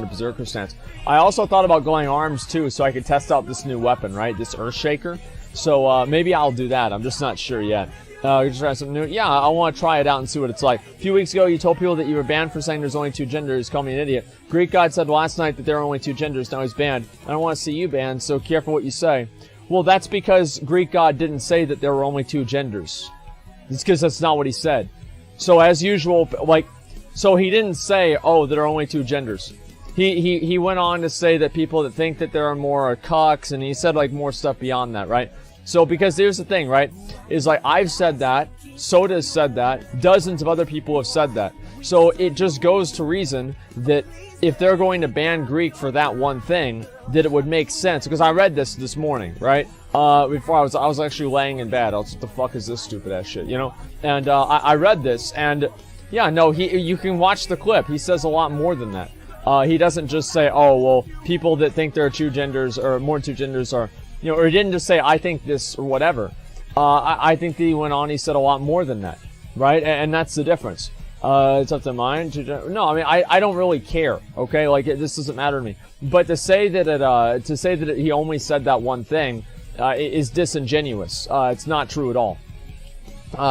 a berserker stance. I also thought about going arms too, so I could test out this new weapon, right? This Earthshaker. So maybe I'll do that. I'm just not sure yet. Just try something new. Yeah, I want to try it out and see what it's like. A few weeks ago, you told people that you were banned for saying there's only 2 genders. Call me an idiot. Greekgodx said last night that there are only 2 genders. Now he's banned. I don't want to see you banned, so careful what you say. Well, that's because Greekgodx didn't say that there were only 2 genders. It's because that's not what he said. So as usual, like, so he didn't say, oh, there are only 2 genders. He went on to say that people that think that there are more are cucks, and he said like more stuff beyond that, right? So, because here's the thing, right, is like, I've said that, Soda's said that, dozens of other people have said that. So, it just goes to reason that if they're going to ban Greek for that one thing, that it would make sense. Because I read this morning, right, before I was actually laying in bed. I was, what the fuck is this stupid ass shit, you know? And, I read this, and, yeah, no, you can watch the clip. He says a lot more than that. He doesn't just say, oh, well, people that think there are 2 genders, or more than 2 genders are, you know, or he didn't just say, I think this, or whatever. I think that he went on, he said a lot more than that, right? And that's the difference. It's up to mine. No, I mean, I don't really care, okay? Like, this doesn't matter to me. But to say that he only said that one thing, is disingenuous. It's not true at all.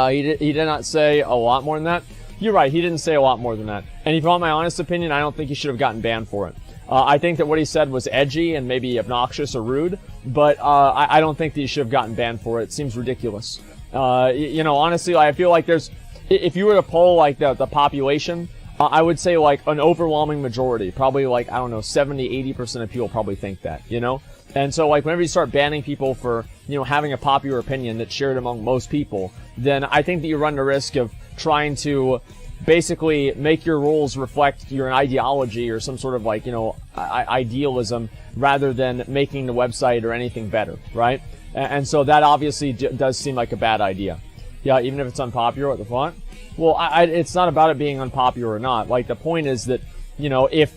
He did not say a lot more than that. You're right, he didn't say a lot more than that. And if you want my honest opinion, I don't think he should have gotten banned for it. I think that what he said was edgy and maybe obnoxious or rude, but I don't think that he should have gotten banned for it. It seems ridiculous. You know, honestly, I feel like there's, if you were to poll like the population, I would say like an overwhelming majority, probably like, I don't know, 70-80% of people probably think that, you know? And so like whenever you start banning people for, you know, having a popular opinion that's shared among most people, then I think that you run the risk of trying to basically make your rules reflect your ideology or some sort of like, you know, idealism rather than making the website or anything better, right? And so that obviously does seem like a bad idea. Yeah, even if it's unpopular, what the fuck? Well, it's not about it being unpopular or not. Like, the point is that, you know, if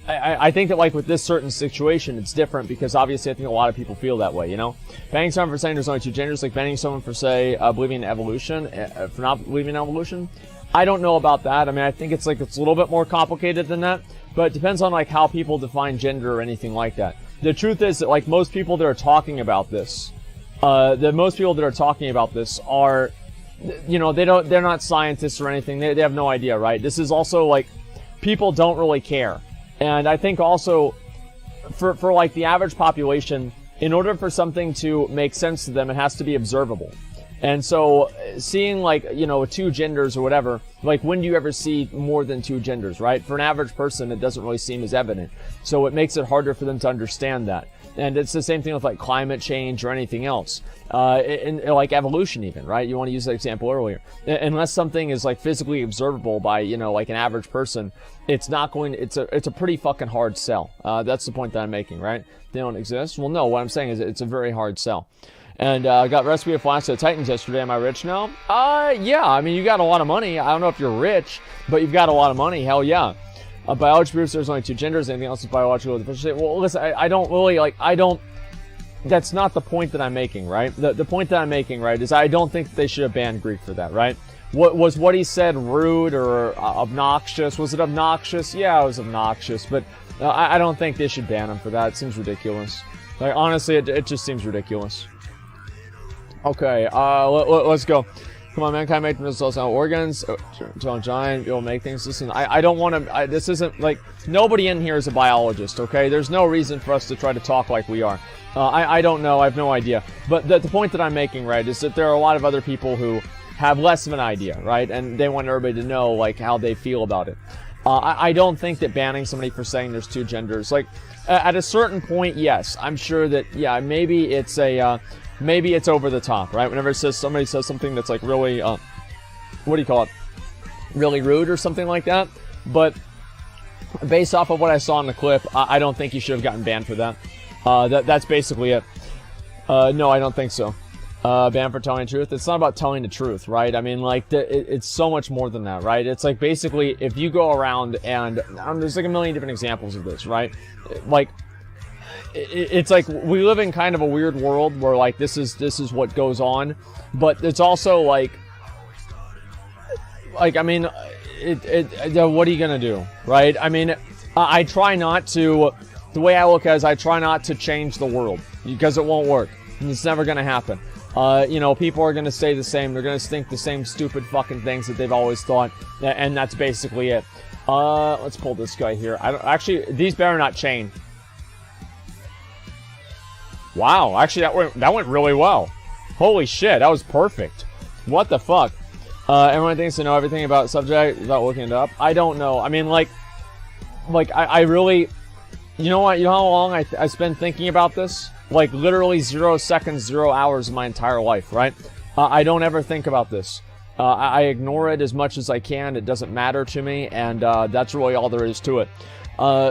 I think that, like, with this certain situation, it's different because obviously I think a lot of people feel that way, you know? Banning someone for saying there's only 2 genders, like banning someone for, say, believing in evolution, for not believing in evolution, I don't know about that. I mean, I think it's like, it's a little bit more complicated than that, but it depends on, like, how people define gender or anything like that. The truth is that, like, most people that are talking about this, are, you know, they're not scientists or anything. They have no idea, right? This is also, like, people don't really care. And I think also, for like the average population, in order for something to make sense to them, it has to be observable. And so, seeing like, you know, 2 genders or whatever, like when do you ever see more than 2 genders, right? For an average person, it doesn't really seem as evident. So it makes it harder for them to understand that. And it's the same thing with like climate change or anything else. In like evolution even, right? You want to use that example earlier. Unless something is like physically observable by, you know, like an average person, it's not going to, it's a pretty fucking hard sell. That's the point that I'm making, right? They don't exist? Well, no, what I'm saying is it's a very hard sell. And I got recipe of Flash to Titans yesterday. Am I rich now? Yeah. I mean, you got a lot of money. I don't know if you're rich, but you've got a lot of money. Hell yeah. Biology proves there's only 2 genders. Anything else is biological deficiency. Well, listen, I don't really, like, that's not the point that I'm making, right? The point that I'm making, right, is I don't think that they should have banned Greek for that, right? What he said rude or obnoxious? Was it obnoxious? Yeah, it was obnoxious, but I don't think they should ban him for that. It seems ridiculous. Like, honestly, it just seems ridiculous. Okay, let's go. Come on, mankind make themselves out organs. Oh, giant, you'll make things. Listen, I don't want to. This isn't like, nobody in here is a biologist. Okay, there's no reason for us to try to talk like we are. I don't know. I have no idea. But the point that I'm making, right, is that there are a lot of other people who have less of an idea, right, and they want everybody to know like how they feel about it. I don't think that banning somebody for saying there's 2 genders, like, at a certain point, yes, I'm sure that, yeah, maybe it's a. Maybe it's over the top, right? Whenever somebody says something that's like really, what do you call it? Really rude or something like that. But based off of what I saw in the clip, I don't think you should have gotten banned for that. That's basically it. No, I don't think so. Banned for telling the truth. It's not about telling the truth, right? I mean, like, it's so much more than that, right? It's like basically if you go around and there's like a million different examples of this, right? Like, it's like we live in kind of a weird world where like this is what goes on, but it's also like I mean, what are you gonna do, right? I mean, I try not to, the way I look at it is I try not to change the world, because it won't work. And it's never going to happen. You know, people are going to stay the same. They're going to think the same stupid fucking things that they've always thought. And that's basically it. Let's pull this guy here. Actually, these better not chain. Wow, actually that went really well. Holy shit, that was perfect. What the fuck? Everyone thinks to know everything about the subject without looking it up. I don't know. I mean, like I really, you know what? You know how long I spent thinking about this? Like literally 0 seconds, 0 hours of my entire life, right? I don't ever think about this. I ignore it as much as I can. It doesn't matter to me, and that's really all there is to it.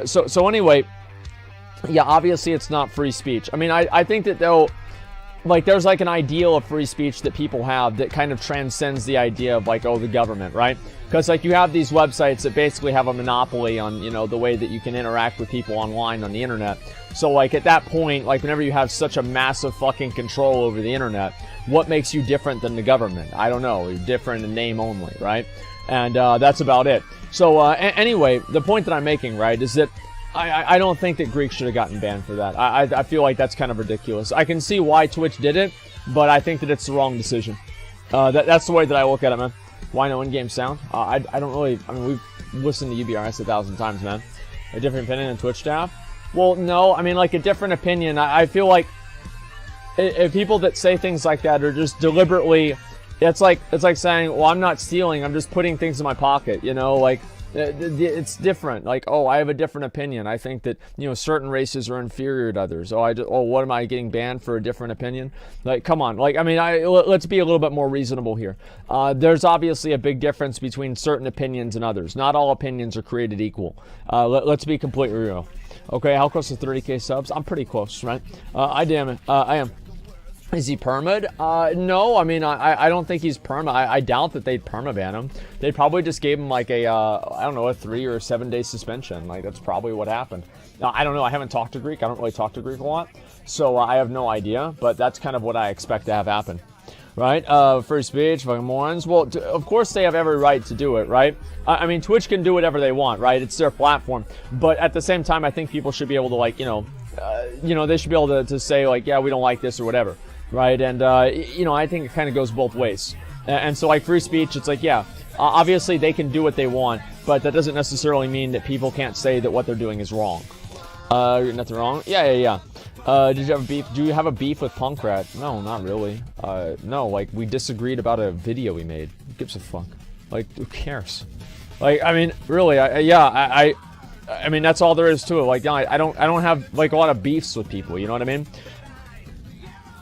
So anyway, yeah, obviously it's not free speech. I mean, I think that though, like there's like an ideal of free speech that people have that kind of transcends the idea of like, oh, the government, right? Because like you have these websites that basically have a monopoly on, you know, the way that you can interact with people online on the internet. So like at that point, like whenever you have such a massive fucking control over the internet, what makes you different than the government? I don't know. You're different in name only, right? And that's about it. So anyway, the point that I'm making, right, is that I don't think that Greek should have gotten banned for that. I feel like that's kind of ridiculous. I can see why Twitch did it, but I think that it's the wrong decision. That's the way that I look at it, man. Why no in-game sound? I don't really... I mean, we've listened to UBRS 1,000 times, man. A different opinion than Twitch staff? Well, no. I mean, like, a different opinion. I feel like if people that say things like that are just deliberately... It's like saying, well, I'm not stealing. I'm just putting things in my pocket, you know? Like... It's different. Like, oh, I have a different opinion. I think that, you know, certain races are inferior to others. Oh, what am I getting banned for a different opinion? Like, come on. Like, I mean, let's be a little bit more reasonable here. There's obviously a big difference between certain opinions and others. Not all opinions are created equal. Let's be completely real. Okay, how close to 30K subs? I'm pretty close, right? I am. Is he perma'd? No, I mean, I don't think he's perma. I doubt that they'd perma-ban him. They probably just gave him like a, I don't know, a 3 or 7 day suspension. Like, that's probably what happened. Now, I don't know. I haven't talked to Greek. I don't really talk to Greek a lot. So I have no idea, but that's kind of what I expect to have happen. Right? Free speech, fucking morons. Well, of course they have every right to do it, right? I mean, Twitch can do whatever they want, right? It's their platform. But at the same time, I think people should be able to, like, you know, they should be able to say, like, yeah, we don't like this or whatever. Right, and, you know, I think it kind of goes both ways. And so, like, free speech, it's like, yeah, obviously they can do what they want, but that doesn't necessarily mean that people can't say that what they're doing is wrong. Nothing wrong? Yeah. Did you have a beef? Do you have a beef with Punkrat? No, not really. No, like, we disagreed about a video we made. Who gives a fuck? Like, who cares? Like, I mean, really, I mean, that's all there is to it. Like, I don't have, like, a lot of beefs with people, you know what I mean?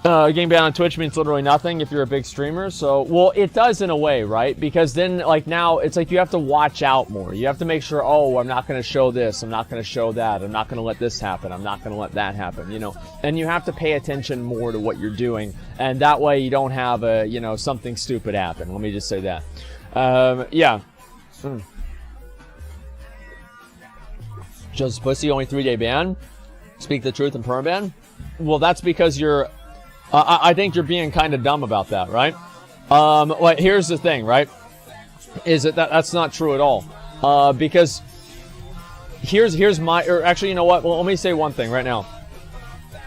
Getting banned on Twitch means literally nothing if you're a big streamer. So, well, it does in a way, right? Because then, like, now, it's like you have to watch out more. You have to make sure, oh, I'm not going to show this. I'm not going to show that. I'm not going to let this happen. I'm not going to let that happen, you know? And you have to pay attention more to what you're doing. And that way you don't have a, you know, something stupid happen. Let me just say that. Yeah. Just pussy, only 3-day ban? Speak the truth and permaban? Well, that's because you're... I think you're being kind of dumb about that, right? Well, here's the thing, right? Is that's not true at all. Because here's my, or actually, you know what? Well, let me say one thing right now.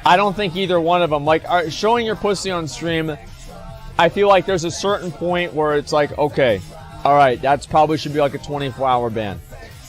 I don't think either one of them, like, showing your pussy on stream, I feel like there's a certain point where it's like, okay, all right, that's probably should be like a 24-hour ban,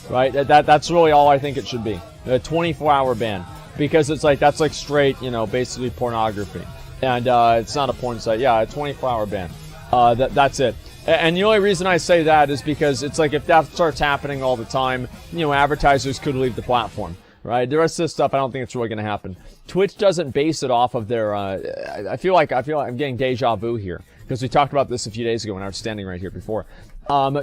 right? That's really all I think it should be, a 24-hour ban, because it's like, that's like straight, you know, basically pornography. And it's not a porn site. Yeah, a 24-hour ban. That's it. And the only reason I say that is because it's like if that starts happening all the time, you know, advertisers could leave the platform, right? The rest of this stuff, I don't think it's really going to happen. Twitch doesn't base it off of their... I feel like I'm getting deja vu here, because we talked about this a few days ago when I was standing right here before.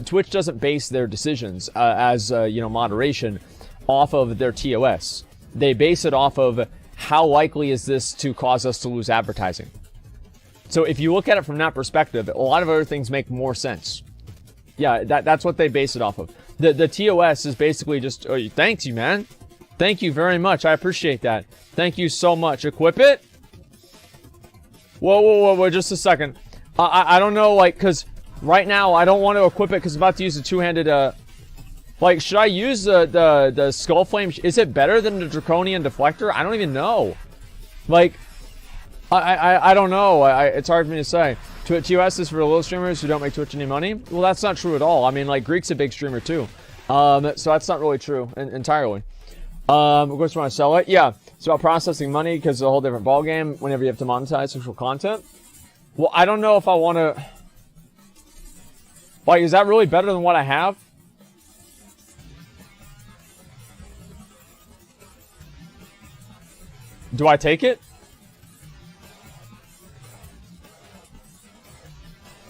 Twitch doesn't base their decisions as, you know, moderation off of their TOS. They base it off of... how likely is this to cause us to lose advertising? So if you look at it from that perspective, a lot of other things make more sense. Yeah, that's what they base it off of. The TOS is basically just, oh, thanks you, man. Thank you very much. I appreciate that. Thank you so much. Equip it? Whoa, just a second. I don't know, like, because right now I don't want to equip it because I'm about to use a two-handed, Like, should I use the Skull Flame? Is it better than the Draconian Deflector? I don't even know. Like, I don't know. It's hard for me to say. TOS is for little streamers who don't make Twitch any money. Well, that's not true at all. I mean, like, Greek's a big streamer too. So that's not really true entirely. Of course, when I sell it, yeah, it's about processing money because it's a whole different ballgame whenever you have to monetize sexual content. Well, I don't know if I want to. Like, is that really better than what I have? Do I take it?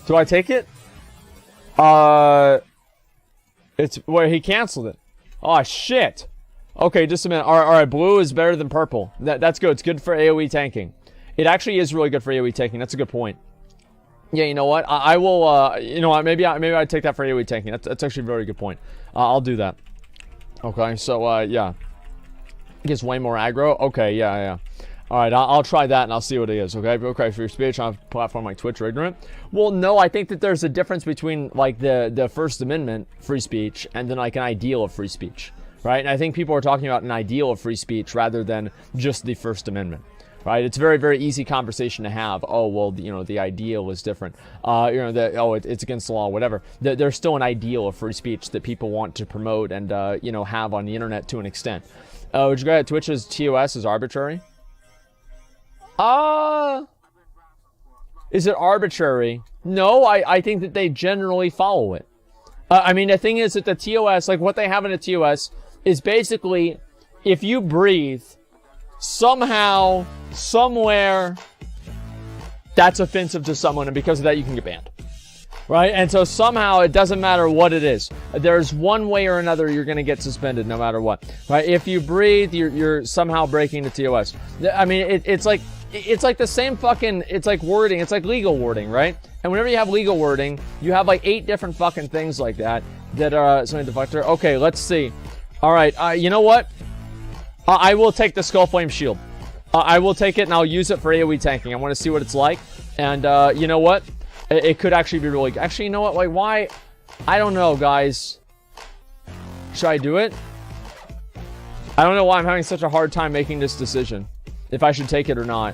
Do I take it? It's where he canceled it. Oh shit. Okay, just a minute. All right, blue is better than purple. That's good. It's good for AoE tanking. It actually is really good for AoE tanking. That's a good point. Yeah, you know what? I will. You know what? Maybe I take that for AoE tanking. That's actually a very good point. I'll do that. Okay, so yeah. It gets way more aggro. Okay, yeah. All right, I'll try that and I'll see what it is. Okay, for your speech on a platform like Twitch or ignorant. Well, no, I think that there's a difference between like the First Amendment free speech and then like an ideal of free speech, right? And I think people are talking about an ideal of free speech rather than just the First Amendment. Right, it's a very, very easy conversation to have. Oh, well, you know, the ideal is different. You know, it's against the law, whatever. There's still an ideal of free speech that people want to promote and, you know, have on the internet to an extent. Would you go ahead? Twitch's TOS is arbitrary? Is it arbitrary? No, I think that they generally follow it. I mean, the thing is that the TOS, like what they have in a TOS, is basically if you breathe, somehow, somewhere, that's offensive to someone, and because of that, you can get banned. Right? And so somehow, it doesn't matter what it is. There's one way or another you're going to get suspended no matter what. Right? If you breathe, you're somehow breaking the TOS. I mean, it's like the same fucking, it's like wording. It's like legal wording, right? And whenever you have legal wording, you have like 8 different fucking things like that are something deflector. Okay, let's see. All right, you know what? I will take the Skull Flame Shield. I will take it and I'll use it for AoE tanking. I want to see what it's like. And you know what? It could actually be really good. Actually, you know what? Like, why? I don't know, guys. Should I do it? I don't know why I'm having such a hard time making this decision. If I should take it or not.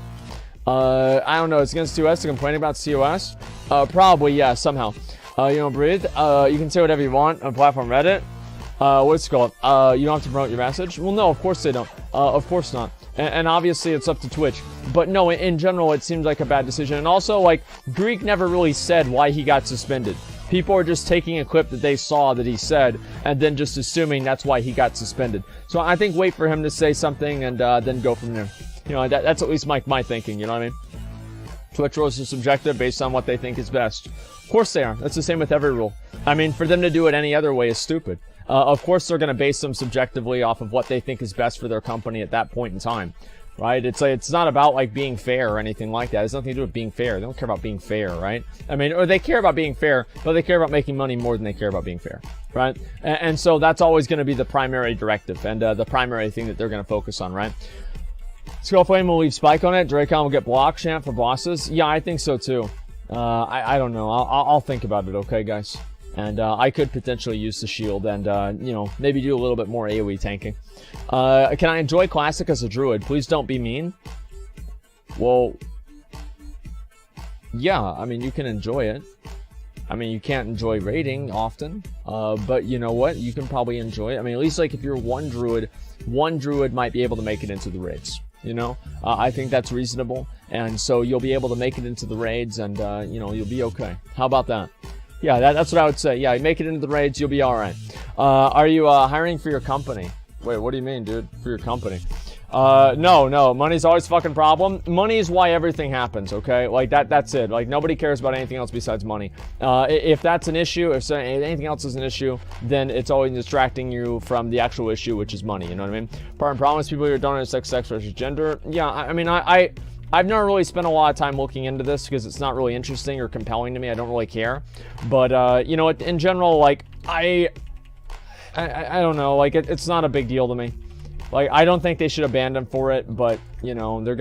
I don't know. It's against TOS to complain about COS? Probably, yeah, somehow. You don't breathe. You can say whatever you want on platform Reddit. What's it called? You don't have to promote your message? Well, no, of course they don't. Of course not. And obviously it's up to Twitch. But no, in general, it seems like a bad decision. And also, like, Greek never really said why he got suspended. People are just taking a clip that they saw that he said, and then just assuming that's why he got suspended. So I think wait for him to say something and then go from there. You know, that's at least my thinking, you know what I mean? Twitch rules are subjective based on what they think is best. Of course they are. That's the same with every rule. I mean, for them to do it any other way is stupid. Of course they're going to base them subjectively off of what they think is best for their company at that point in time. Right? It's like, it's not about like being fair or anything like that. It has nothing to do with being fair. They don't care about being fair, right? I mean, or they care about being fair, but they care about making money more than they care about being fair, right? And so that's always going to be the primary directive and the primary thing that they're going to focus on, right? Skull Flame will leave Spike on it. Dracon will get block champ for bosses. Yeah, I think so too. I don't know. I'll think about it, okay, guys? And I could potentially use the shield and, you know, maybe do a little bit more AoE tanking. Can I enjoy Classic as a druid? Please don't be mean. Well, yeah, I mean, you can enjoy it. I mean, you can't enjoy raiding often, but you know what? You can probably enjoy it. I mean, at least like if you're one druid might be able to make it into the raids. You know, I think that's reasonable. And so you'll be able to make it into the raids and, you know, you'll be okay. How about that? Yeah, that's what I would say. Yeah, you make it into the raids, you'll be all right. Are you hiring for your company? Wait, what do you mean, dude? For your company? No. Money's always a fucking problem. Money is why everything happens, okay? Like, that's it. Like, nobody cares about anything else besides money. If that's an issue, if anything else is an issue, then it's always distracting you from the actual issue, which is money, you know what I mean? Part and problem is people who don't understand sex versus gender. Yeah, I mean, I've never really spent a lot of time looking into this because it's not really interesting or compelling to me. I don't really care. But, you know, in general, like, I don't know. Like, it's not a big deal to me. Like, I don't think they should have banned him for it, but, you know, they're gonna